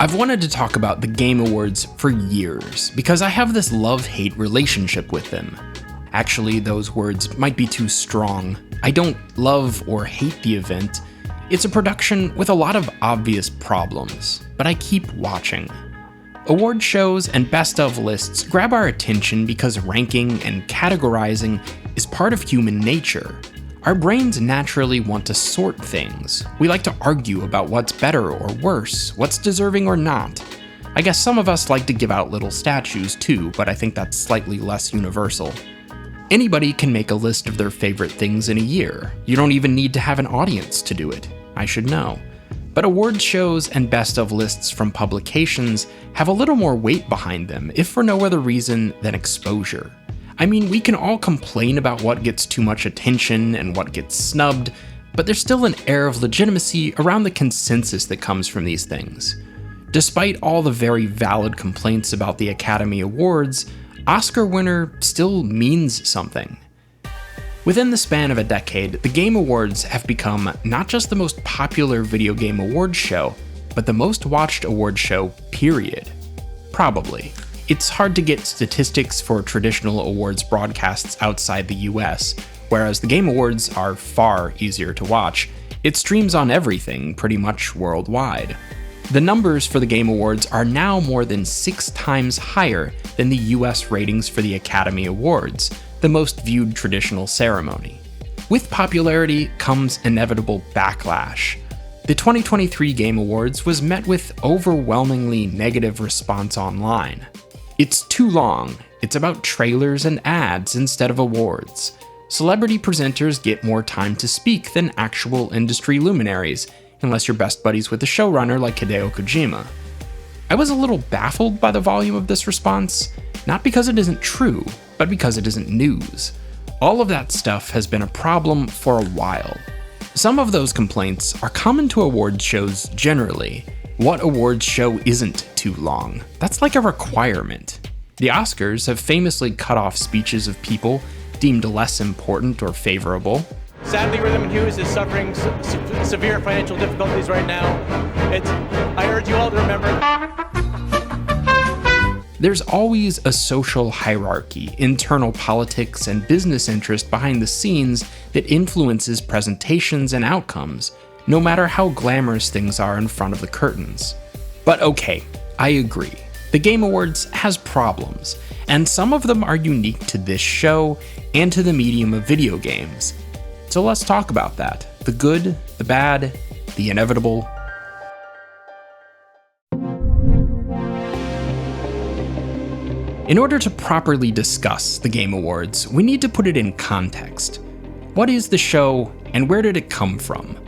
I've wanted to talk about the Game Awards for years because I have this love-hate relationship with them. Actually, those words might be too strong. I don't love or hate the event. It's a production with a lot of obvious problems, but I keep watching. Award shows and best of lists grab our attention because ranking and categorizing is part of human nature. Our brains naturally want to sort things. We like to argue about what's better or worse, what's deserving or not. I guess some of us like to give out little statues too, but I think that's slightly less universal. Anybody can make a list of their favorite things in a year. You don't even need to have an audience to do it. I should know. But award shows and best of lists from publications have a little more weight behind them, if for no other reason than exposure. I mean, we can all complain about what gets too much attention and what gets snubbed, but there's still an air of legitimacy around the consensus that comes from these things. Despite all the very valid complaints about the Academy Awards, Oscar winner still means something. Within the span of a decade, the Game Awards have become not just the most popular video game awards show, but the most watched award show, period. Probably. It's hard to get statistics for traditional awards broadcasts outside the US, whereas the Game Awards are far easier to watch. It streams on everything, pretty much worldwide. The numbers for the Game Awards are now more than 6 times higher than the US ratings for the Academy Awards, the most viewed traditional ceremony. With popularity comes inevitable backlash. The 2023 Game Awards was met with overwhelmingly negative response online. It's too long. It's about trailers and ads instead of awards. Celebrity presenters get more time to speak than actual industry luminaries, unless you're best buddies with the showrunner like Hideo Kojima. I was a little baffled by the volume of this response, not because it isn't true, but because it isn't news. All of that stuff has been a problem for a while. Some of those complaints are common to awards shows generally. What awards show isn't too long? That's like a requirement. The Oscars have famously cut off speeches of people deemed less important or favorable. Sadly, Rhythm & Hughes is suffering severe financial difficulties right now. I urge you all to remember. There's always a social hierarchy, internal politics, and business interest behind the scenes that influences presentations and outcomes, no matter how glamorous things are in front of the curtains. But okay, I agree. The Game Awards has problems, and some of them are unique to this show and to the medium of video games. So let's talk about that. The good, the bad, the inevitable. In order to properly discuss the Game Awards, we need to put it in context. What is the show, and where did it come from?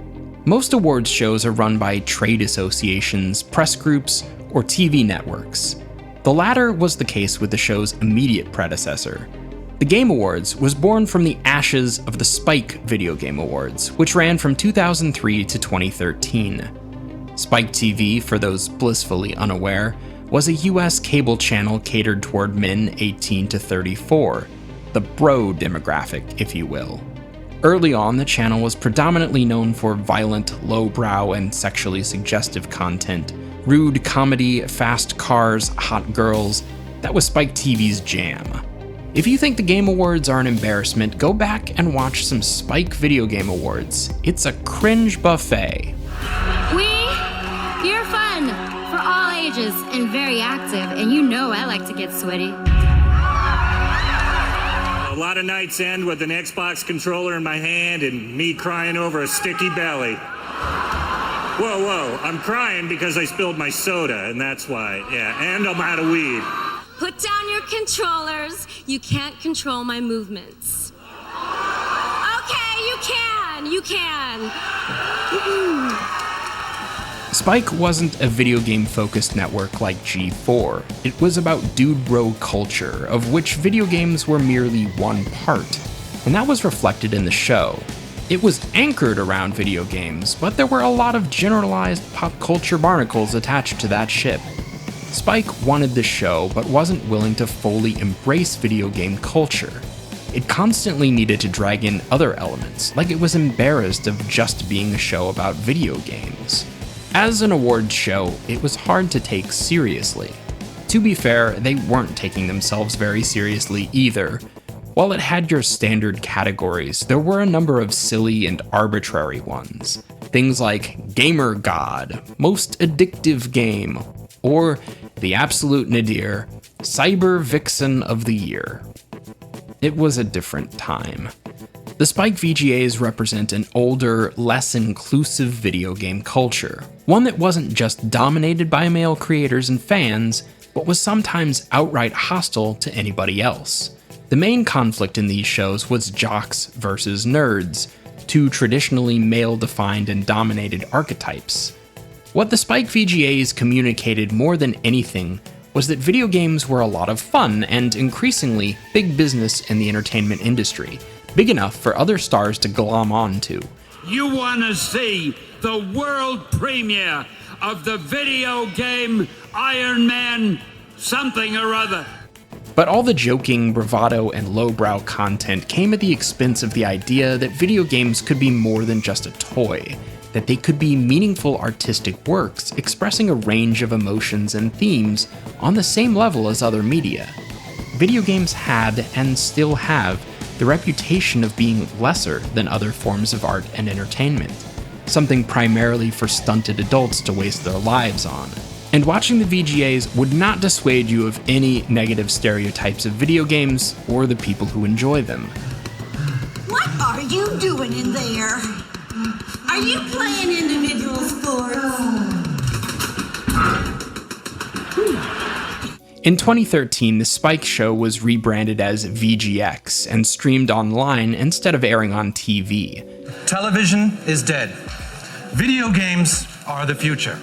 Most awards shows are run by trade associations, press groups, or TV networks. The latter was the case with the show's immediate predecessor. The Game Awards was born from the ashes of the Spike Video Game Awards, which ran from 2003 to 2013. Spike TV, for those blissfully unaware, was a US cable channel catered toward men 18 to 34, the bro demographic, if you will. Early on, the channel was predominantly known for violent, lowbrow, and sexually suggestive content. Rude comedy, fast cars, hot girls. That was Spike TV's jam. If you think the Game Awards are an embarrassment, go back and watch some Spike Video Game Awards. It's a cringe buffet. You're fun, for all ages, and very active, and you know I like to get sweaty. A lot of nights end with an Xbox controller in my hand and me crying over a sticky belly. Whoa, I'm crying because I spilled my soda, and that's why, yeah, and I'm out of weed. Put down your controllers. You can't control my movements. Okay, you can. Spike wasn't a video game-focused network like G4. It was about dude bro culture, of which video games were merely one part, and that was reflected in the show. It was anchored around video games, but there were a lot of generalized pop culture barnacles attached to that ship. Spike wanted the show, but wasn't willing to fully embrace video game culture. It constantly needed to drag in other elements, like it was embarrassed of just being a show about video games. As an awards show, it was hard to take seriously. To be fair, they weren't taking themselves very seriously either. While it had your standard categories, there were a number of silly and arbitrary ones. Things like Gamer God, Most Addictive Game, or the absolute nadir, Cyber Vixen of the Year. It was a different time. The Spike VGAs represent an older, less inclusive video game culture, one that wasn't just dominated by male creators and fans, but was sometimes outright hostile to anybody else. The main conflict in these shows was jocks versus nerds, two traditionally male-defined and dominated archetypes. What the Spike VGAs communicated more than anything was that video games were a lot of fun and, increasingly, big business in the entertainment industry, big enough for other stars to glom onto. You want to see the world premiere of the video game Iron Man something or other. But all the joking, bravado, and lowbrow content came at the expense of the idea that video games could be more than just a toy, that they could be meaningful artistic works expressing a range of emotions and themes on the same level as other media. Video games had, and still have, the reputation of being lesser than other forms of art and entertainment, something primarily for stunted adults to waste their lives on. And watching the VGAs would not dissuade you of any negative stereotypes of video games or the people who enjoy them. What are you doing in there? Are you playing individual sports? In 2013, the Spike show was rebranded as VGX and streamed online instead of airing on TV. Television is dead. Video games are the future.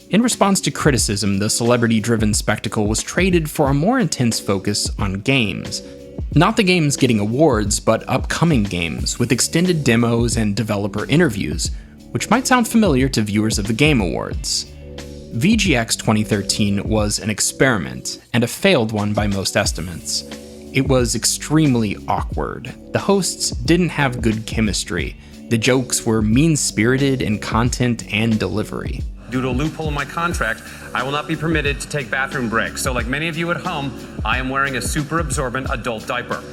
In response to criticism, the celebrity-driven spectacle was traded for a more intense focus on games. Not the games getting awards, but upcoming games, with extended demos and developer interviews, which might sound familiar to viewers of the Game Awards. VGX 2013 was an experiment, and a failed one by most estimates. It was extremely awkward. The hosts didn't have good chemistry. The jokes were mean-spirited in content and delivery. Due to a loophole in my contract, I will not be permitted to take bathroom breaks. So like many of you at home, I am wearing a super absorbent adult diaper.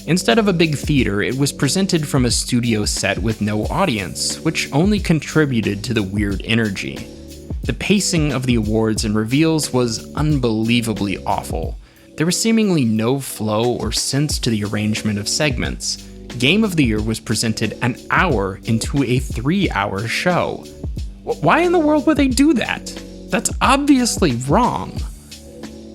Instead of a big theater, it was presented from a studio set with no audience, which only contributed to the weird energy. The pacing of the awards and reveals was unbelievably awful. There was seemingly no flow or sense to the arrangement of segments. Game of the Year was presented an hour into a 3-hour show. Why in the world would they do that? That's obviously wrong.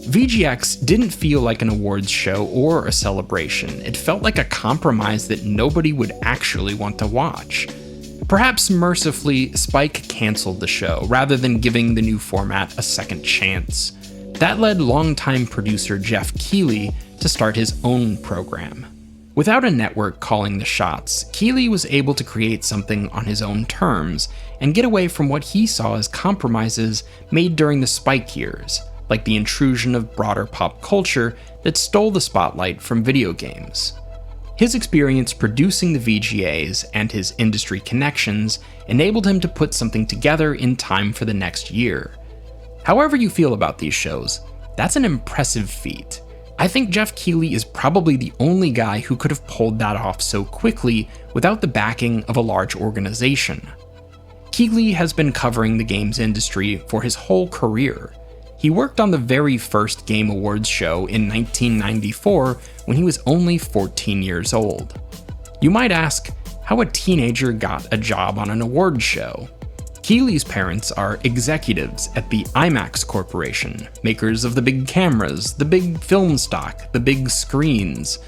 VGX didn't feel like an awards show or a celebration. It felt like a compromise that nobody would actually want to watch. Perhaps mercifully, Spike canceled the show rather than giving the new format a second chance. That led longtime producer Jeff Keighley to start his own program. Without a network calling the shots, Keighley was able to create something on his own terms and get away from what he saw as compromises made during the Spike years, like the intrusion of broader pop culture that stole the spotlight from video games. His experience producing the VGAs and his industry connections enabled him to put something together in time for the next year. However you feel about these shows, that's an impressive feat. I think Jeff Keighley is probably the only guy who could have pulled that off so quickly without the backing of a large organization. Keighley has been covering the games industry for his whole career. He worked on the very first Game Awards show in 1994 when he was only 14 years old. You might ask how a teenager got a job on an awards show. Keighley's parents are executives at the IMAX Corporation, makers of the big cameras, the big film stock, the big screens.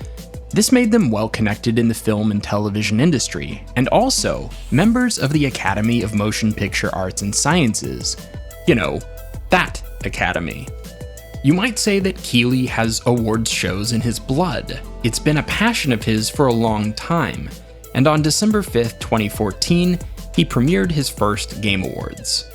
This made them well connected in the film and television industry, and also members of the Academy of Motion Picture Arts and Sciences. You know, that academy. You might say that Keighley has awards shows in his blood. It's been a passion of his for a long time, and on December 5th, 2014, he premiered his first Game Awards.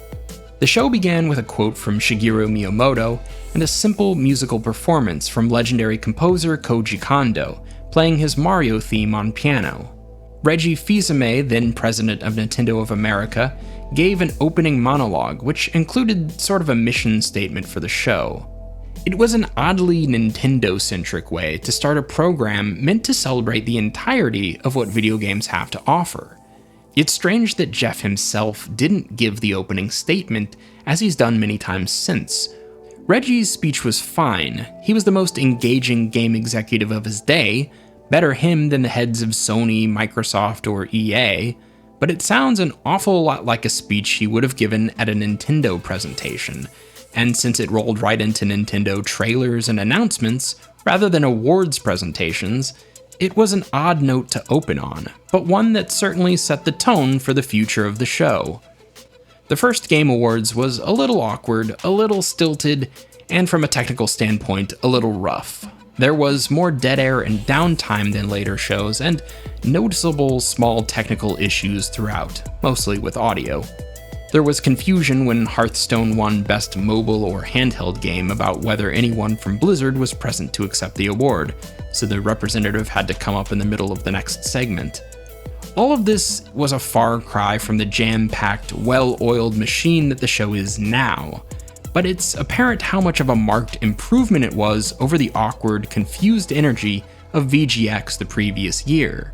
The show began with a quote from Shigeru Miyamoto and a simple musical performance from legendary composer Koji Kondo, playing his Mario theme on piano. Reggie Fils-Aimé, then president of Nintendo of America, gave an opening monologue which included sort of a mission statement for the show. It was an oddly Nintendo-centric way to start a program meant to celebrate the entirety of what video games have to offer. It's strange that Jeff himself didn't give the opening statement, as he's done many times since. Reggie's speech was fine. He was the most engaging game executive of his day, better him than the heads of Sony, Microsoft, or EA, but it sounds an awful lot like a speech he would have given at a Nintendo presentation, and since it rolled right into Nintendo trailers and announcements, rather than awards presentations, it was an odd note to open on, but one that certainly set the tone for the future of the show. The first Game Awards was a little awkward, a little stilted, and from a technical standpoint, a little rough. There was more dead air and downtime than later shows, and noticeable small technical issues throughout, mostly with audio. There was confusion when Hearthstone won Best Mobile or Handheld Game about whether anyone from Blizzard was present to accept the award, so the representative had to come up in the middle of the next segment. All of this was a far cry from the jam-packed, well-oiled machine that the show is now, but it's apparent how much of a marked improvement it was over the awkward, confused energy of VGX the previous year.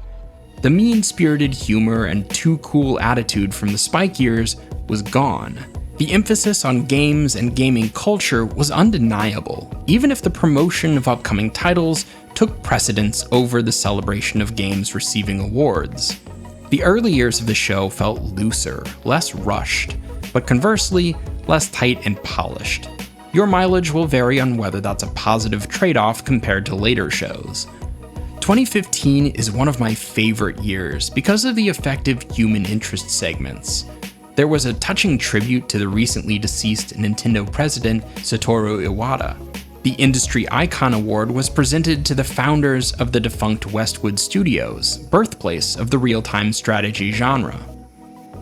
The mean-spirited humor and too-cool attitude from the Spike years was gone. The emphasis on games and gaming culture was undeniable, even if the promotion of upcoming titles took precedence over the celebration of games receiving awards. The early years of the show felt looser, less rushed, but conversely, less tight and polished. Your mileage will vary on whether that's a positive trade-off compared to later shows. 2015 is one of my favorite years because of the effective human interest segments. There was a touching tribute to the recently deceased Nintendo president Satoru Iwata. The Industry Icon Award was presented to the founders of the defunct Westwood Studios, birthplace of the real-time strategy genre.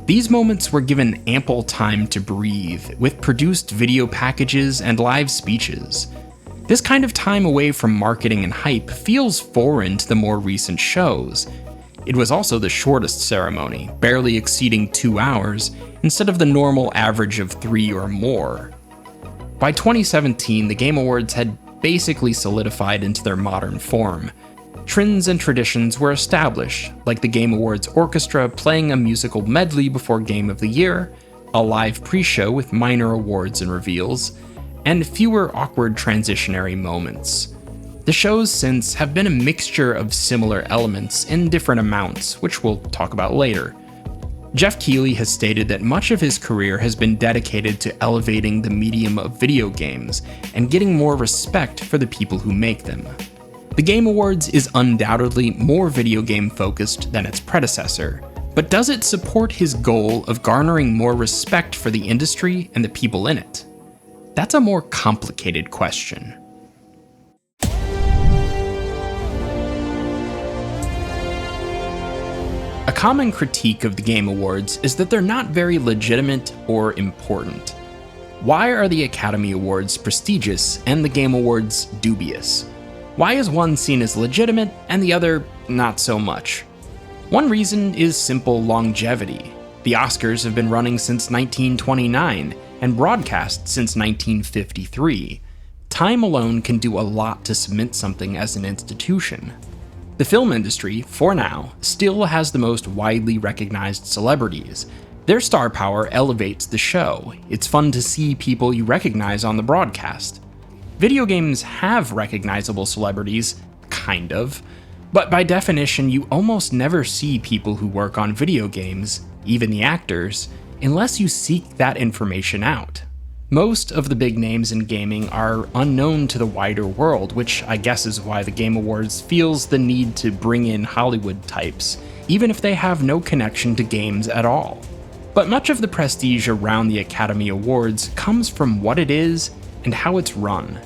These moments were given ample time to breathe, with produced video packages and live speeches. This kind of time away from marketing and hype feels foreign to the more recent shows. It was also the shortest ceremony, barely exceeding 2 hours, instead of the normal average of 3 or more. By 2017, the Game Awards had basically solidified into their modern form. Trends and traditions were established, like the Game Awards orchestra playing a musical medley before Game of the Year, a live pre-show with minor awards and reveals, and fewer awkward transitionary moments. The shows since have been a mixture of similar elements in different amounts, which we'll talk about later. Jeff Keighley has stated that much of his career has been dedicated to elevating the medium of video games and getting more respect for the people who make them. The Game Awards is undoubtedly more video game focused than its predecessor, but does it support his goal of garnering more respect for the industry and the people in it? That's a more complicated question. A common critique of the Game Awards is that they're not very legitimate or important. Why are the Academy Awards prestigious and the Game Awards dubious? Why is one seen as legitimate and the other not so much? One reason is simple longevity. The Oscars have been running since 1929 and broadcast since 1953. Time alone can do a lot to cement something as an institution. The film industry, for now, still has the most widely recognized celebrities. Their star power elevates the show. It's fun to see people you recognize on the broadcast. Video games have recognizable celebrities, kind of, but by definition you almost never see people who work on video games, even the actors, unless you seek that information out. Most of the big names in gaming are unknown to the wider world, which I guess is why the Game Awards feels the need to bring in Hollywood types, even if they have no connection to games at all. But much of the prestige around the Academy Awards comes from what it is and how it's run.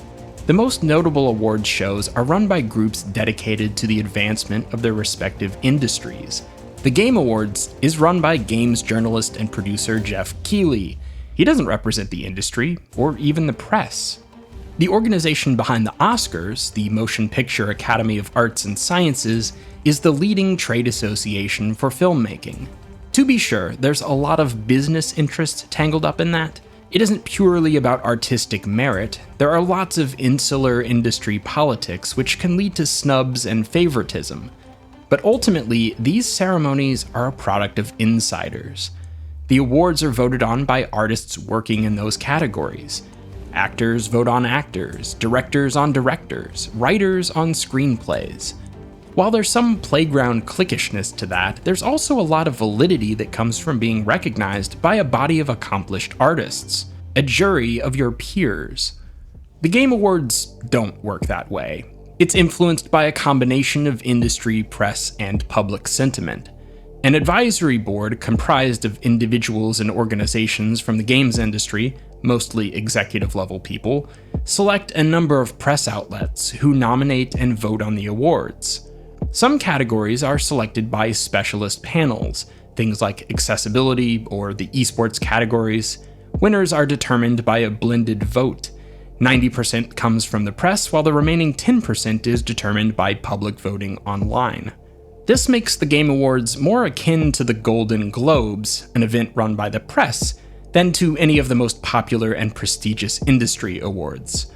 The most notable awards shows are run by groups dedicated to the advancement of their respective industries. The Game Awards is run by games journalist and producer Jeff Keighley. He doesn't represent the industry, or even the press. The organization behind the Oscars, the Motion Picture Academy of Arts and Sciences, is the leading trade association for filmmaking. To be sure, there's a lot of business interest tangled up in that. It isn't purely about artistic merit. There are lots of insular industry politics which can lead to snubs and favoritism. But ultimately, these ceremonies are a product of insiders. The awards are voted on by artists working in those categories. Actors vote on actors, directors on directors, writers on screenplays. While there's some playground cliquishness to that, there's also a lot of validity that comes from being recognized by a body of accomplished artists, a jury of your peers. The Game Awards don't work that way. It's influenced by a combination of industry, press, and public sentiment. An advisory board comprised of individuals and organizations from the games industry, mostly executive-level people, select a number of press outlets who nominate and vote on the awards. Some categories are selected by specialist panels, things like accessibility or the esports categories. Winners are determined by a blended vote. 90% comes from the press, while the remaining 10% is determined by public voting online. This makes the Game Awards more akin to the Golden Globes, an event run by the press, than to any of the most popular and prestigious industry awards.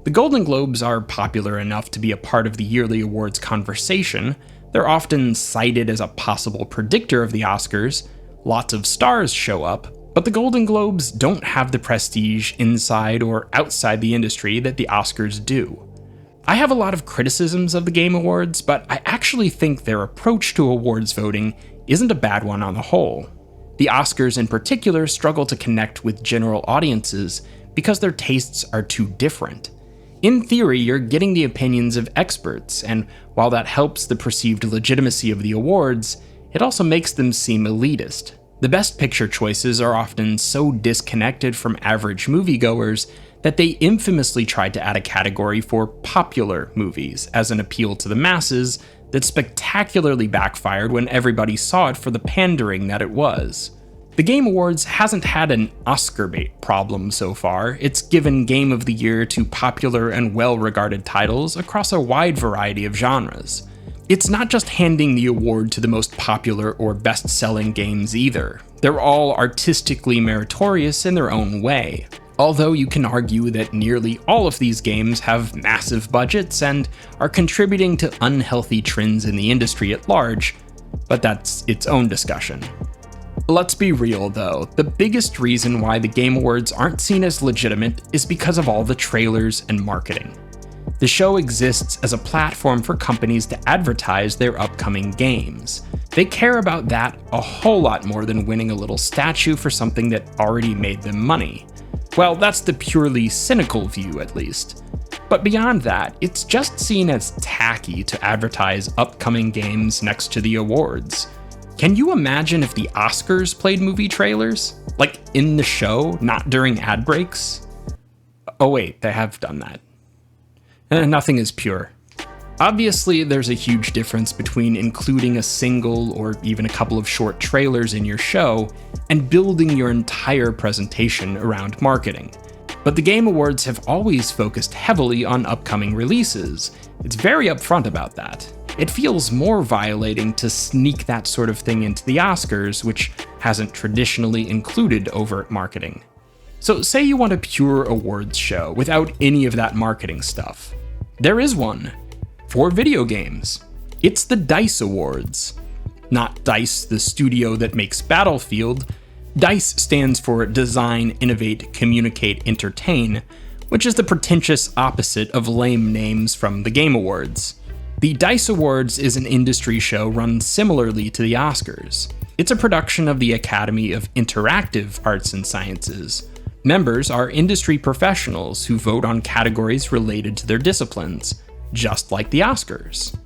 The Golden Globes are popular enough to be a part of the yearly awards conversation. They're often cited as a possible predictor of the Oscars. Lots of stars show up, but the Golden Globes don't have the prestige inside or outside the industry that the Oscars do. I have a lot of criticisms of the Game Awards, but I actually think their approach to awards voting isn't a bad one on the whole. The Oscars in particular struggle to connect with general audiences because their tastes are too different. In theory, you're getting the opinions of experts, and while that helps the perceived legitimacy of the awards, it also makes them seem elitist. The Best Picture choices are often so disconnected from average moviegoers that they infamously tried to add a category for popular movies as an appeal to the masses that spectacularly backfired when everybody saw it for the pandering that it was. The Game Awards hasn't had an Oscar bait problem so far. It's given Game of the Year to popular and well-regarded titles across a wide variety of genres. It's not just handing the award to the most popular or best-selling games either. They're all artistically meritorious in their own way. Although you can argue that nearly all of these games have massive budgets and are contributing to unhealthy trends in the industry at large, but that's its own discussion. Let's be real though, the biggest reason why the Game Awards aren't seen as legitimate is because of all the trailers and marketing. The show exists as a platform for companies to advertise their upcoming games. They care about that a whole lot more than winning a little statue for something that already made them money. Well, that's the purely cynical view at least. But beyond that, it's just seen as tacky to advertise upcoming games next to the awards. Can you imagine if the Oscars played movie trailers? Like in the show, not during ad breaks? Oh wait, they have done that. Nothing is pure. Obviously, there's a huge difference between including a single or even a couple of short trailers in your show and building your entire presentation around marketing. But the Game Awards have always focused heavily on upcoming releases. It's very upfront about that. It feels more violating to sneak that sort of thing into the Oscars, which hasn't traditionally included overt marketing. So say you want a pure awards show without any of that marketing stuff. There is one. For video games. It's the DICE Awards. Not DICE, the studio that makes Battlefield. DICE stands for Design, Innovate, Communicate, Entertain, which is the pretentious opposite of lame names from the Game Awards. The DICE Awards is an industry show run similarly to the Oscars. It's a production of the Academy of Interactive Arts and Sciences. Members are industry professionals who vote on categories related to their disciplines, just like the Oscars.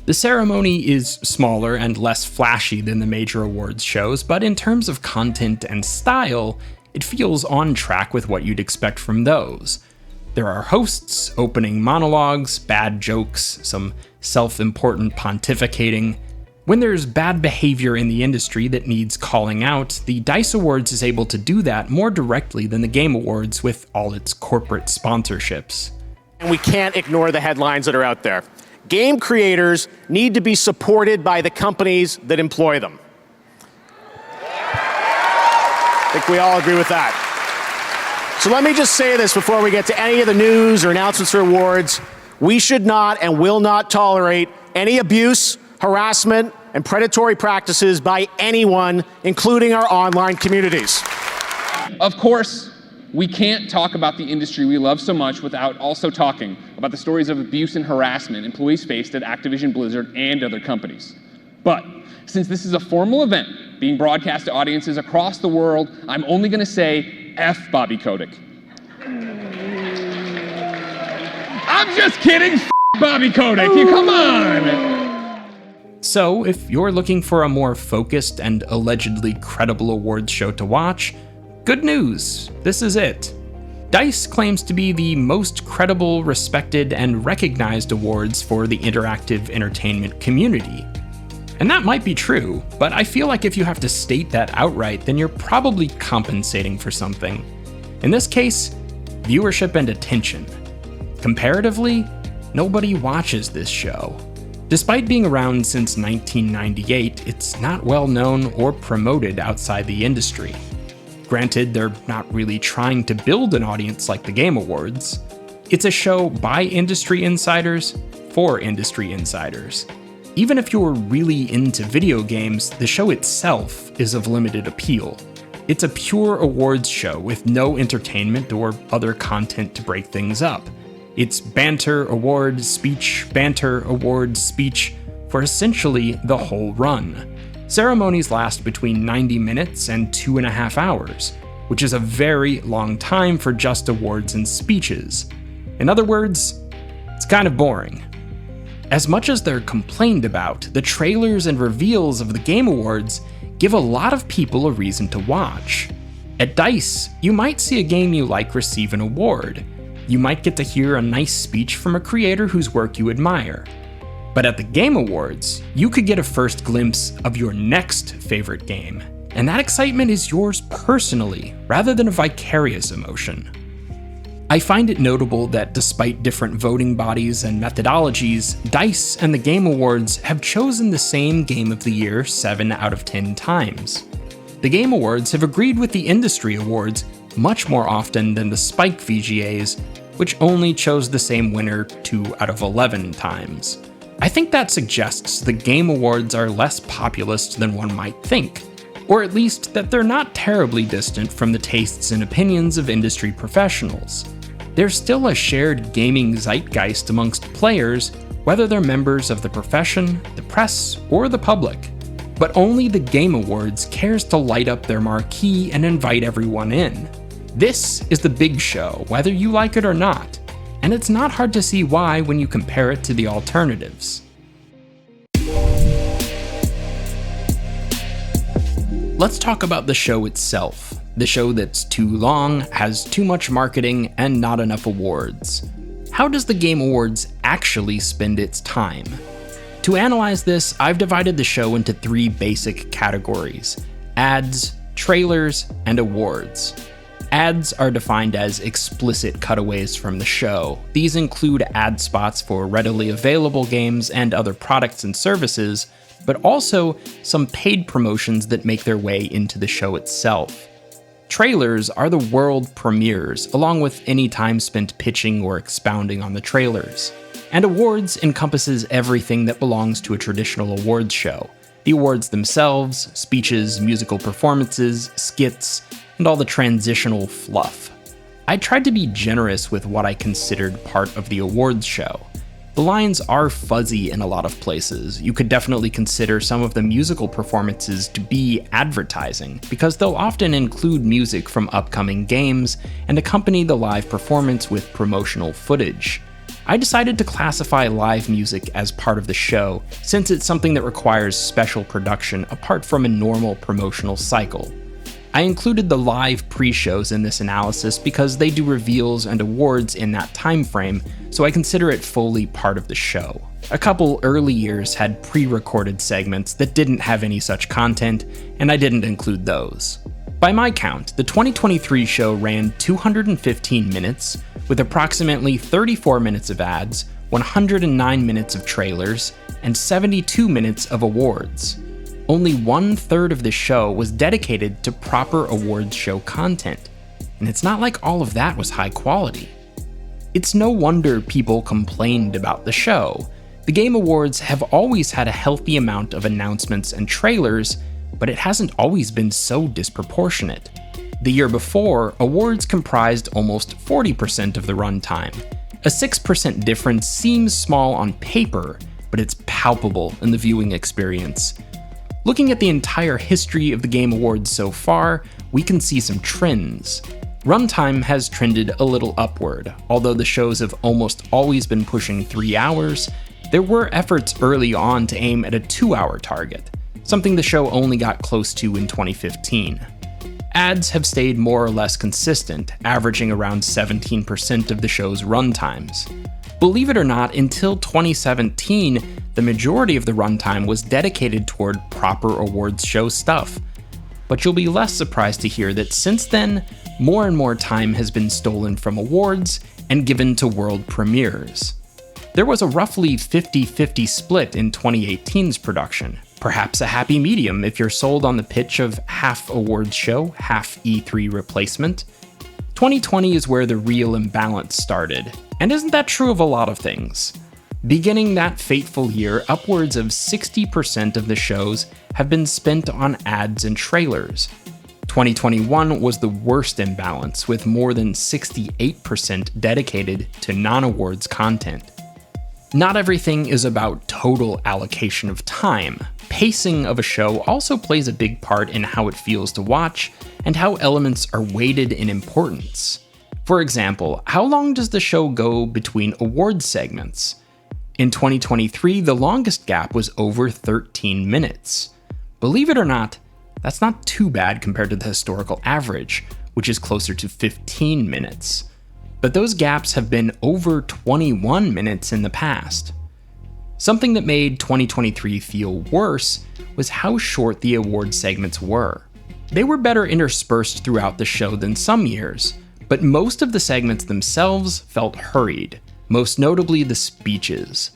The ceremony is smaller and less flashy than the major awards shows, but in terms of content and style, it feels on track with what you'd expect from those. There are hosts, opening monologues, bad jokes, some self-important pontificating. When there's bad behavior in the industry that needs calling out, the DICE Awards is able to do that more directly than the Game Awards with all its corporate sponsorships. And we can't ignore the headlines that are out there. Game creators need to be supported by the companies that employ them. I think we all agree with that. So let me just say this before we get to any of the news or announcements or awards. We should not and will not tolerate any abuse, harassment, and predatory practices by anyone, including our online communities. Of course, we can't talk about the industry we love so much without also talking about the stories of abuse and harassment employees faced at Activision Blizzard and other companies. But since this is a formal event being broadcast to audiences across the world, I'm only going to say F Bobby Kotick. I'm just kidding, F Bobby Kotick, come on! So, if you're looking for a more focused and allegedly credible awards show to watch, good news, this is it. DICE claims to be the most credible, respected, and recognized awards for the interactive entertainment community. And that might be true, but I feel like if you have to state that outright, then you're probably compensating for something. In this case, viewership and attention. Comparatively, nobody watches this show. Despite being around since 1998, it's not well known or promoted outside the industry. Granted, they're not really trying to build an audience like the Game Awards. It's a show by industry insiders, for industry insiders. Even if you're really into video games, the show itself is of limited appeal. It's a pure awards show with no entertainment or other content to break things up. It's banter, award, speech, banter, award, speech for essentially the whole run. Ceremonies last between 90 minutes and 2.5 hours, which is a very long time for just awards and speeches. In other words, it's kind of boring. As much as they're complained about, the trailers and reveals of the Game Awards give a lot of people a reason to watch. At DICE, you might see a game you like receive an award. You might get to hear a nice speech from a creator whose work you admire. But at the Game Awards, you could get a first glimpse of your next favorite game, and that excitement is yours personally, rather than a vicarious emotion. I find it notable that despite different voting bodies and methodologies, DICE and the Game Awards have chosen the same Game of the Year 7 out of 10 times. The Game Awards have agreed with the industry awards much more often than the Spike VGAs, which only chose the same winner 2 out of 11 times. I think that suggests the Game Awards are less populist than one might think, or at least that they're not terribly distant from the tastes and opinions of industry professionals. There's still a shared gaming zeitgeist amongst players, whether they're members of the profession, the press, or the public. But only the Game Awards cares to light up their marquee and invite everyone in. This is the big show, whether you like it or not, and it's not hard to see why when you compare it to the alternatives. Let's talk about the show itself. The show that's too long, has too much marketing, and not enough awards. How does the Game Awards actually spend its time? To analyze this, I've divided the show into 3 basic categories: ads, trailers, and awards. Ads are defined as explicit cutaways from the show. These include ad spots for readily available games and other products and services, but also some paid promotions that make their way into the show itself. Trailers are the world premieres, along with any time spent pitching or expounding on the trailers. And awards encompasses everything that belongs to a traditional awards show. The awards themselves, speeches, musical performances, skits, and all the transitional fluff. I tried to be generous with what I considered part of the awards show. The lines are fuzzy in a lot of places. You could definitely consider some of the musical performances to be advertising, because they'll often include music from upcoming games and accompany the live performance with promotional footage. I decided to classify live music as part of the show, since it's something that requires special production apart from a normal promotional cycle. I included the live pre-shows in this analysis because they do reveals and awards in that time frame, so I consider it fully part of the show. A couple early years had pre-recorded segments that didn't have any such content, and I didn't include those. By my count, the 2023 show ran 215 minutes, with approximately 34 minutes of ads, 109 minutes of trailers, and 72 minutes of awards. Only 1/3 of the show was dedicated to proper awards show content, and it's not like all of that was high quality. It's no wonder people complained about the show. The Game Awards have always had a healthy amount of announcements and trailers, but it hasn't always been so disproportionate. The year before, awards comprised almost 40% of the runtime. A 6% difference seems small on paper, but it's palpable in the viewing experience. Looking at the entire history of the Game Awards so far, we can see some trends. Runtime has trended a little upward. Although the shows have almost always been pushing 3 hours, there were efforts early on to aim at a 2-hour target, something the show only got close to in 2015. Ads have stayed more or less consistent, averaging around 17% of the show's runtimes. Believe it or not, until 2017, the majority of the runtime was dedicated toward proper awards show stuff. But you'll be less surprised to hear that since then, more and more time has been stolen from awards and given to world premieres. There was a roughly 50-50 split in 2018's production, perhaps a happy medium if you're sold on the pitch of half awards show, half E3 replacement. 2020 is where the real imbalance started, and isn't that true of a lot of things? Beginning that fateful year, upwards of 60% of the shows have been spent on ads and trailers. 2021 was the worst imbalance, with more than 68% dedicated to non-awards content. Not everything is about total allocation of time. Pacing of a show also plays a big part in how it feels to watch and how elements are weighted in importance. For example, how long does the show go between awards segments? In 2023, the longest gap was over 13 minutes. Believe it or not, that's not too bad compared to the historical average, which is closer to 15 minutes. But those gaps have been over 21 minutes in the past. Something that made 2023 feel worse was how short the award segments were. They were better interspersed throughout the show than some years, but most of the segments themselves felt hurried, most notably the speeches.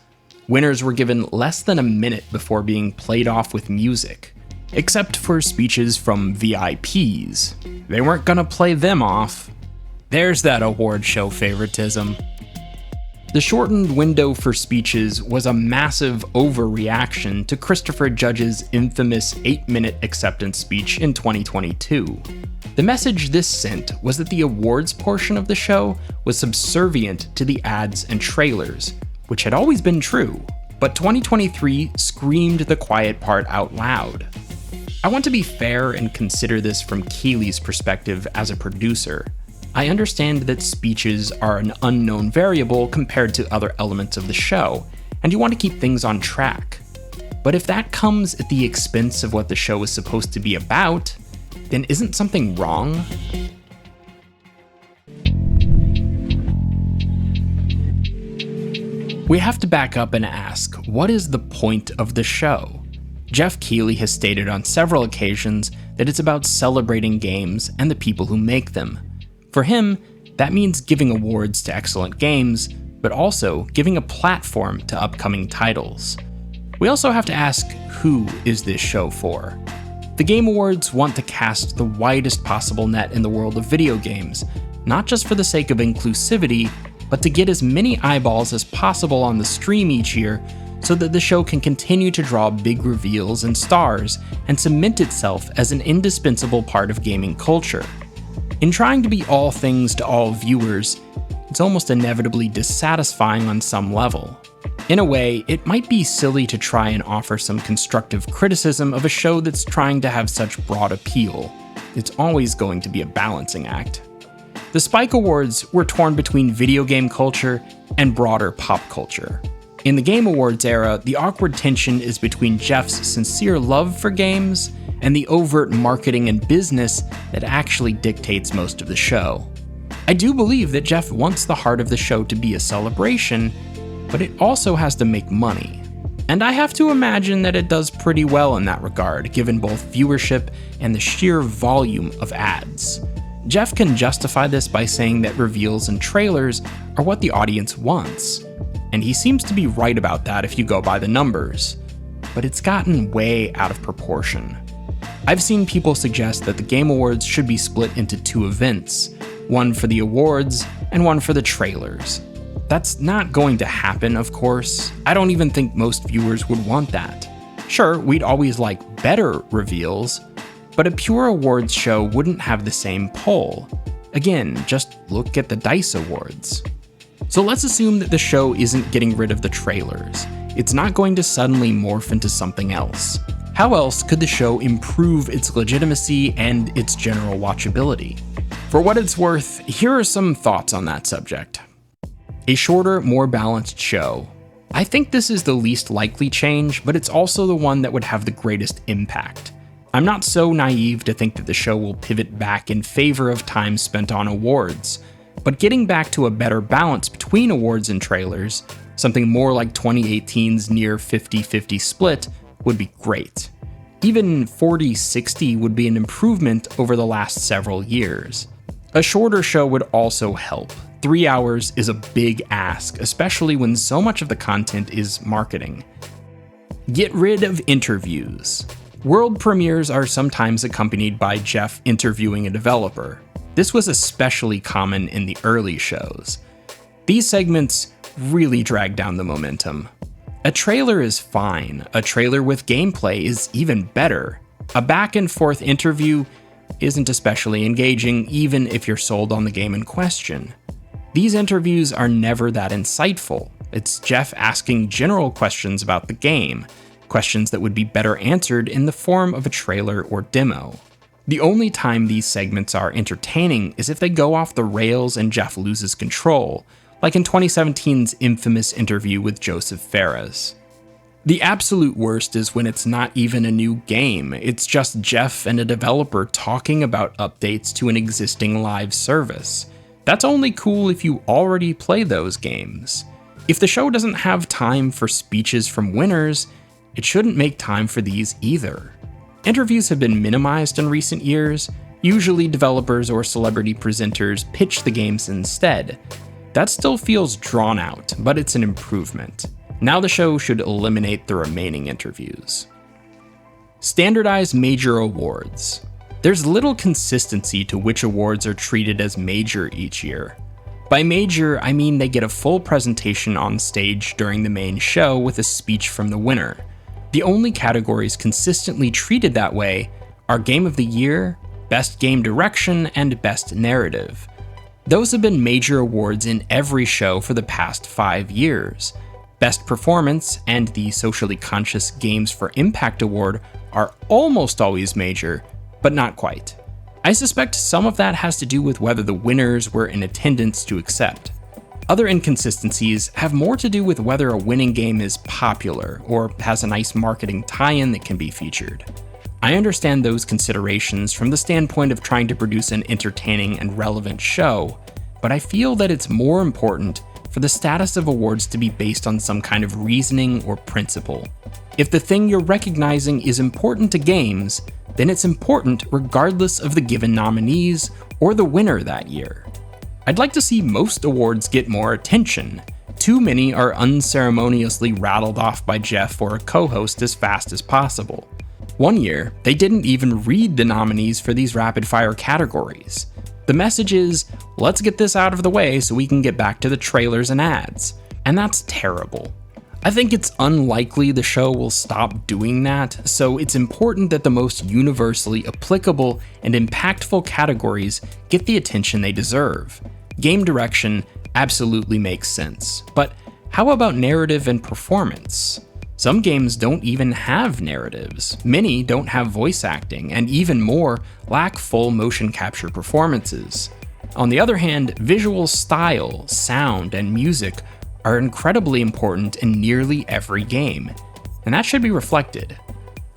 Winners were given less than a minute before being played off with music, except for speeches from VIPs. They weren't gonna play them off. There's that award show favoritism. The shortened window for speeches was a massive overreaction to Christopher Judge's infamous 8-minute acceptance speech in 2022. The message this sent was that the awards portion of the show was subservient to the ads and trailers, which had always been true, but 2023 screamed the quiet part out loud. I want to be fair and consider this from Keeley's perspective as a producer. I understand that speeches are an unknown variable compared to other elements of the show, and you want to keep things on track. But if that comes at the expense of what the show is supposed to be about, then isn't something wrong? We have to back up and ask, what is the point of the show? Jeff Keighley has stated on several occasions that it's about celebrating games and the people who make them. For him, that means giving awards to excellent games, but also giving a platform to upcoming titles. We also have to ask, who is this show for? The Game Awards want to cast the widest possible net in the world of video games, not just for the sake of inclusivity, but to get as many eyeballs as possible on the stream each year so that the show can continue to draw big reveals and stars and cement itself as an indispensable part of gaming culture. In trying to be all things to all viewers, it's almost inevitably dissatisfying on some level. In a way, it might be silly to try and offer some constructive criticism of a show that's trying to have such broad appeal. It's always going to be a balancing act. The Spike Awards were torn between video game culture and broader pop culture. In the Game Awards era, the awkward tension is between Jeff's sincere love for games and the overt marketing and business that actually dictates most of the show. I do believe that Jeff wants the heart of the show to be a celebration, but it also has to make money. And I have to imagine that it does pretty well in that regard, given both viewership and the sheer volume of ads. Jeff can justify this by saying that reveals and trailers are what the audience wants. and he seems to be right about that if you go by the numbers. But it's gotten way out of proportion. I've seen people suggest that the Game Awards should be split into 2 events, one for the awards and one for the trailers. That's not going to happen, of course. I don't even think most viewers would want that. Sure, we'd always like better reveals, but a pure awards show wouldn't have the same pull. Again, just look at the DICE Awards. So let's assume that the show isn't getting rid of the trailers. It's not going to suddenly morph into something else. How else could the show improve its legitimacy and its general watchability? For what it's worth, here are some thoughts on that subject. A shorter, more balanced show. I think this is the least likely change, but it's also the one that would have the greatest impact. I'm not so naive to think that the show will pivot back in favor of time spent on awards, but getting back to a better balance between awards and trailers, something more like 2018's near 50-50 split, would be great. Even 40-60 would be an improvement over the last several years. A shorter show would also help. 3 hours is a big ask, especially when so much of the content is marketing. Get rid of interviews. World premieres are sometimes accompanied by Jeff interviewing a developer. This was especially common in the early shows. These segments really drag down the momentum. A trailer is fine. A trailer with gameplay is even better. A back and forth interview isn't especially engaging, even if you're sold on the game in question. These interviews are never that insightful. It's Jeff asking general questions about the game, questions that would be better answered in the form of a trailer or demo. The only time these segments are entertaining is if they go off the rails and Jeff loses control, like in 2017's infamous interview with Joseph Fares. The absolute worst is when it's not even a new game, it's just Jeff and a developer talking about updates to an existing live service. That's only cool if you already play those games. If the show doesn't have time for speeches from winners, it shouldn't make time for these either. Interviews have been minimized in recent years. Usually developers or celebrity presenters pitch the games instead. That still feels drawn out, but it's an improvement. Now the show should eliminate the remaining interviews. Standardize major awards. There's little consistency to which awards are treated as major each year. By major, I mean they get a full presentation on stage during the main show with a speech from the winner. The only categories consistently treated that way are Game of the Year, Best Game Direction, and Best Narrative. Those have been major awards in every show for the past 5 years. Best Performance and the Socially Conscious Games for Impact Award are almost always major, but not quite. I suspect some of that has to do with whether the winners were in attendance to accept. Other inconsistencies have more to do with whether a winning game is popular or has a nice marketing tie-in that can be featured. I understand those considerations from the standpoint of trying to produce an entertaining and relevant show, but I feel that it's more important for the status of awards to be based on some kind of reasoning or principle. If the thing you're recognizing is important to games, then it's important regardless of the given nominees or the winner that year. I'd like to see most awards get more attention. Too many are unceremoniously rattled off by Jeff or a co-host as fast as possible. One year, they didn't even read the nominees for these rapid-fire categories. The message is, let's get this out of the way so we can get back to the trailers and ads. And that's terrible. I think it's unlikely the show will stop doing that, so it's important that the most universally applicable and impactful categories get the attention they deserve. Game direction absolutely makes sense, but how about narrative and performance? Some games don't even have narratives, many don't have voice acting, and even more lack full motion capture performances. On the other hand, visual style, sound, and music are incredibly important in nearly every game, and that should be reflected.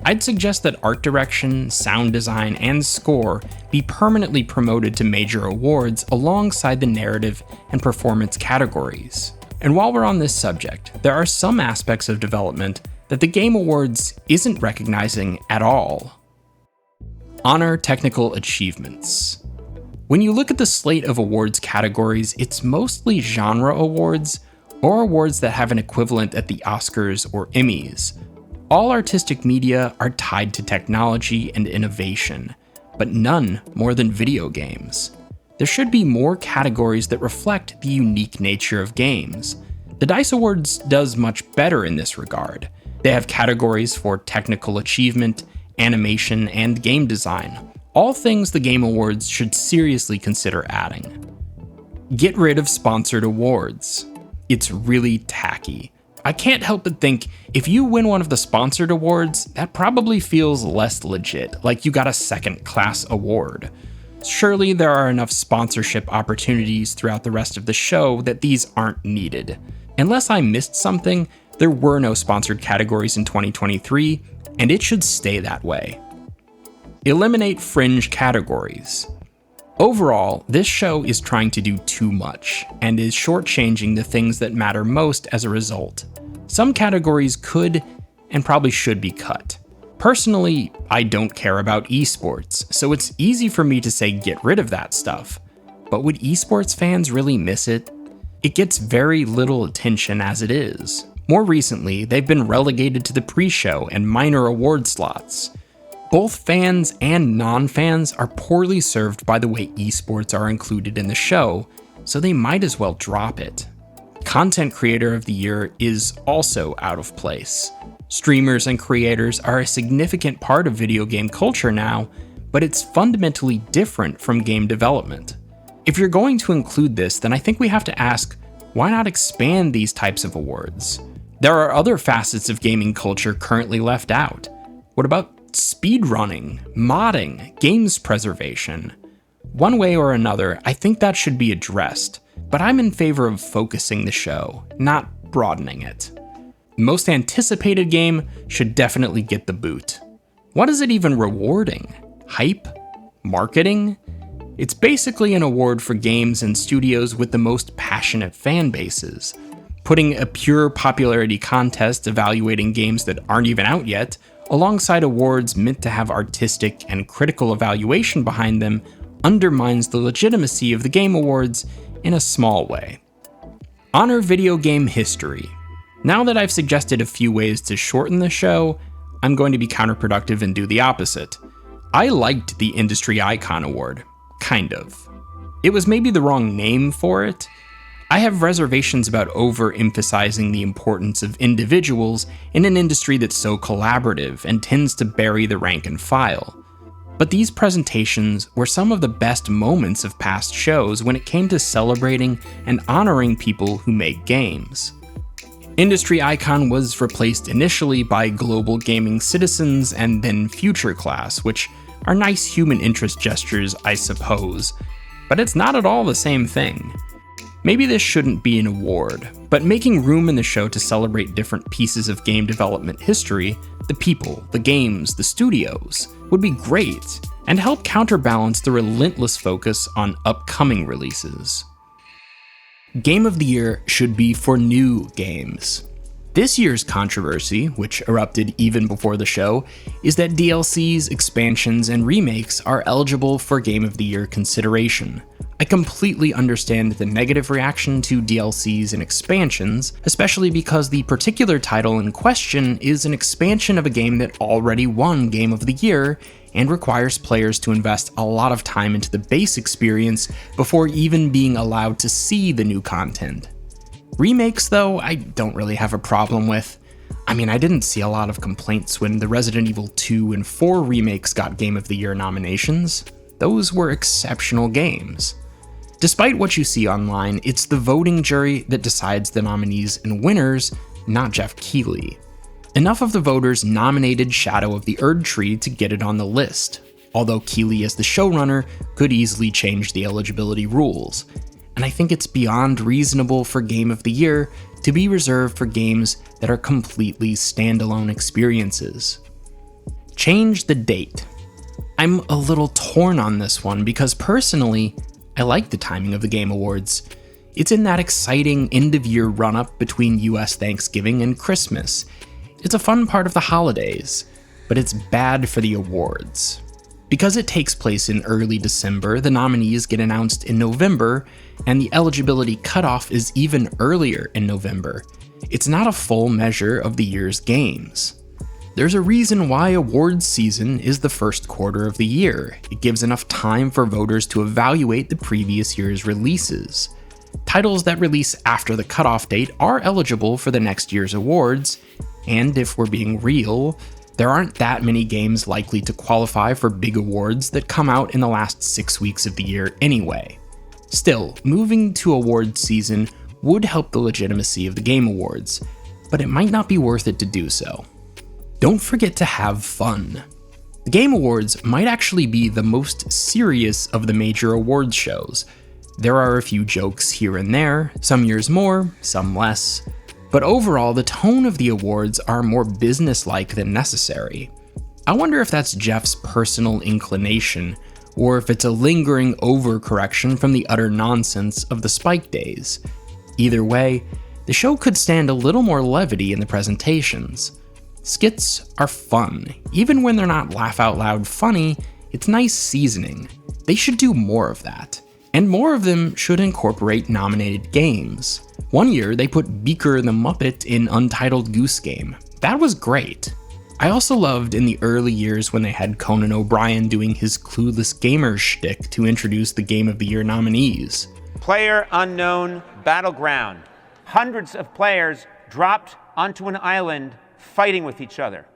I'd suggest that art direction, sound design, and score be permanently promoted to major awards alongside the narrative and performance categories. And while we're on this subject, there are some aspects of development that the Game Awards isn't recognizing at all. Honor technical achievements. When you look at the slate of awards categories, it's mostly genre awards, or awards that have an equivalent at the Oscars or Emmys. All artistic media are tied to technology and innovation, but none more than video games. There should be more categories that reflect the unique nature of games. The DICE Awards does much better in this regard. They have categories for technical achievement, animation, and game design, all things the Game Awards should seriously consider adding. Get rid of sponsored awards. It's really tacky. I can't help but think if you win one of the sponsored awards, that probably feels less legit, like you got a second-class award. Surely there are enough sponsorship opportunities throughout the rest of the show that these aren't needed. Unless I missed something, there were no sponsored categories in 2023, and it should stay that way. Eliminate fringe categories. Overall, this show is trying to do too much, and is shortchanging the things that matter most as a result. Some categories could and probably should be cut. Personally, I don't care about esports, so it's easy for me to say get rid of that stuff. But would esports fans really miss it? It gets very little attention as it is. More recently, they've been relegated to the pre-show and minor award slots. Both fans and non-fans are poorly served by the way esports are included in the show, so they might as well drop it. Content Creator of the Year is also out of place. Streamers and creators are a significant part of video game culture now, but it's fundamentally different from game development. If you're going to include this, then I think we have to ask, why not expand these types of awards? There are other facets of gaming culture currently left out. What about speedrunning, modding, games preservation? One way or another, I think that should be addressed, but I'm in favor of focusing the show, not broadening it. Most anticipated game should definitely get the boot. What is it even rewarding? Hype? Marketing? It's basically an award for games and studios with the most passionate fan bases. Putting a pure popularity contest evaluating games that aren't even out yet, alongside awards meant to have artistic and critical evaluation behind them, undermines the legitimacy of the Game Awards in a small way. Honor video game history. Now that I've suggested a few ways to shorten the show, I'm going to be counterproductive and do the opposite. I liked the Industry Icon Award. Kind of. It was maybe the wrong name for it. I have reservations about overemphasizing the importance of individuals in an industry that's so collaborative and tends to bury the rank and file. But these presentations were some of the best moments of past shows when it came to celebrating and honoring people who make games. Industry Icon was replaced initially by Global Gaming Citizens and then Future Class, which are nice human interest gestures, I suppose, but it's not at all the same thing. Maybe this shouldn't be an award, but making room in the show to celebrate different pieces of game development history, the people, the games, the studios, would be great, and help counterbalance the relentless focus on upcoming releases. Game of the Year should be for new games. This year's controversy, which erupted even before the show, is that DLCs, expansions, and remakes are eligible for Game of the Year consideration. I completely understand the negative reaction to DLCs and expansions, especially because the particular title in question is an expansion of a game that already won Game of the Year and requires players to invest a lot of time into the base experience before even being allowed to see the new content. Remakes, though, I don't really have a problem with. I mean, I didn't see a lot of complaints when the Resident Evil 2 and 4 remakes got Game of the Year nominations. Those were exceptional games. Despite what you see online, it's the voting jury that decides the nominees and winners, not Jeff Keighley. Enough of the voters nominated Shadow of the Erdtree to get it on the list, although Keighley as the showrunner could easily change the eligibility rules, and I think it's beyond reasonable for Game of the Year to be reserved for games that are completely standalone experiences. Change the date. I'm a little torn on this one because personally, I like the timing of the Game Awards. It's in that exciting end-of-year run-up between US Thanksgiving and Christmas. It's a fun part of the holidays, but it's bad for the awards. Because it takes place in early December, the nominees get announced in November, and the eligibility cutoff is even earlier in November. It's not a full measure of the year's games. There's a reason why awards season is the first quarter of the year. It gives enough time for voters to evaluate the previous year's releases. Titles that release after the cutoff date are eligible for the next year's awards, and if we're being real, there aren't that many games likely to qualify for big awards that come out in the last 6 weeks of the year anyway. Still, moving to awards season would help the legitimacy of the Game Awards, but it might not be worth it to do so. Don't forget to have fun. The Game Awards might actually be the most serious of the major awards shows. There are a few jokes here and there, some years more, some less, but overall the tone of the awards are more businesslike than necessary. I wonder if that's Jeff's personal inclination, or if it's a lingering overcorrection from the utter nonsense of the Spike days. Either way, the show could stand a little more levity in the presentations. Skits are fun. Even when they're not laugh-out-loud funny, it's nice seasoning. They should do more of that. And more of them should incorporate nominated games. One year, they put Beaker the Muppet in Untitled Goose Game. That was great. I also loved in the early years when they had Conan O'Brien doing his clueless gamer shtick to introduce the Game of the Year nominees. Player unknown battleground. Hundreds of players dropped onto an island fighting with each other.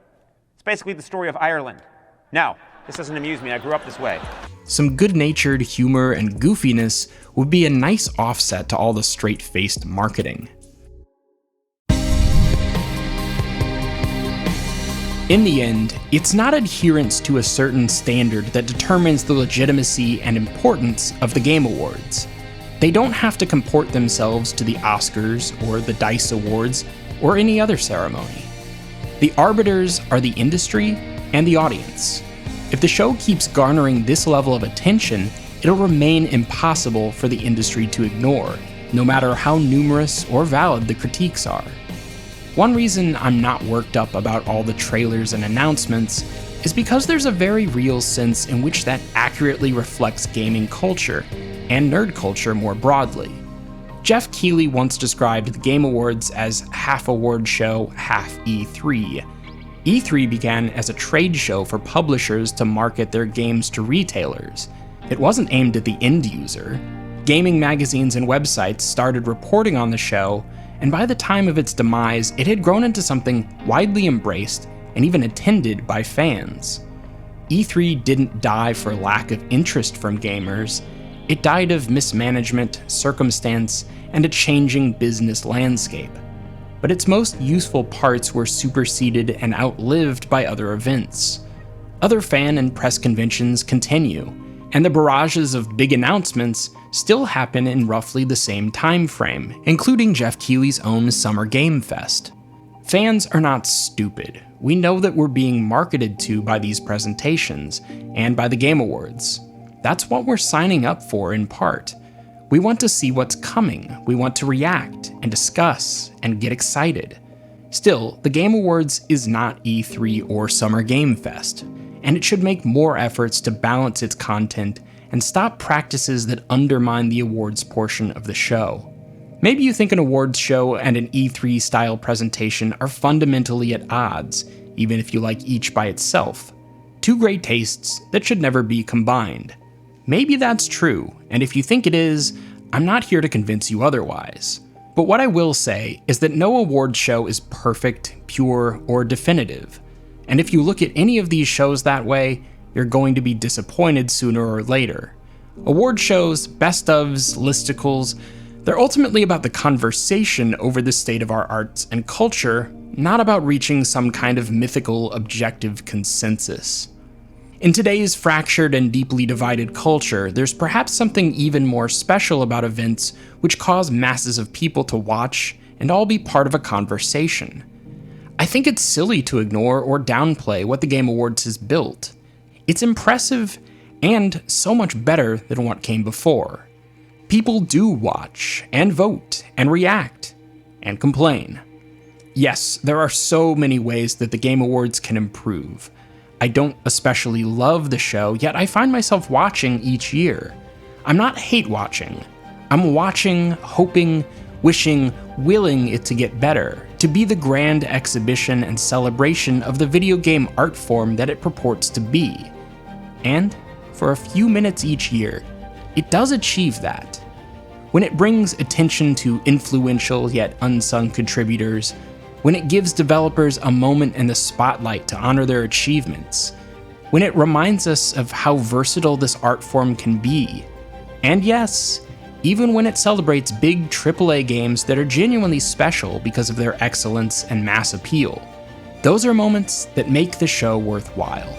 It's basically the story of Ireland. Now, this doesn't amuse me, I grew up this way. Some good-natured humor and goofiness would be a nice offset to all the straight-faced marketing. In the end, it's not adherence to a certain standard that determines the legitimacy and importance of the Game Awards. They don't have to comport themselves to the Oscars or the DICE Awards or any other ceremony. The arbiters are the industry and the audience. If the show keeps garnering this level of attention, it'll remain impossible for the industry to ignore, no matter how numerous or valid the critiques are. One reason I'm not worked up about all the trailers and announcements is because there's a very real sense in which that accurately reflects gaming culture, and nerd culture more broadly. Jeff Keighley once described the Game Awards as half award show, half E3. E3 began as a trade show for publishers to market their games to retailers. It wasn't aimed at the end user. Gaming magazines and websites started reporting on the show, and by the time of its demise, it had grown into something widely embraced and even attended by fans. E3 didn't die for lack of interest from gamers. It died of mismanagement, circumstance, and a changing business landscape. But its most useful parts were superseded and outlived by other events. Other fan and press conventions continue, and the barrages of big announcements still happen in roughly the same time frame, including Jeff Keighley's own Summer Game Fest. Fans are not stupid. We know that we're being marketed to by these presentations, and by the Game Awards. That's what we're signing up for in part. We want to see what's coming, we want to react, and discuss, and get excited. Still, the Game Awards is not E3 or Summer Game Fest, and it should make more efforts to balance its content and stop practices that undermine the awards portion of the show. Maybe you think an awards show and an E3 style presentation are fundamentally at odds, even if you like each by itself. Two great tastes that should never be combined. Maybe that's true, and if you think it is, I'm not here to convince you otherwise. But what I will say is that no award show is perfect, pure, or definitive. And if you look at any of these shows that way, you're going to be disappointed sooner or later. Award shows, best ofs, listicles, they're ultimately about the conversation over the state of our arts and culture, not about reaching some kind of mythical objective consensus. In today's fractured and deeply divided culture, there's perhaps something even more special about events which cause masses of people to watch and all be part of a conversation. I think it's silly to ignore or downplay what the Game Awards has built. It's impressive and so much better than what came before. People do watch and vote and react and complain. Yes, there are so many ways that the Game Awards can improve. I don't especially love the show, yet I find myself watching each year. I'm not hate watching. I'm watching, hoping, wishing, willing it to get better, to be the grand exhibition and celebration of the video game art form that it purports to be. And, for a few minutes each year, it does achieve that. When it brings attention to influential yet unsung contributors, when it gives developers a moment in the spotlight to honor their achievements, when it reminds us of how versatile this art form can be, and yes, even when it celebrates big AAA games that are genuinely special because of their excellence and mass appeal, those are moments that make the show worthwhile.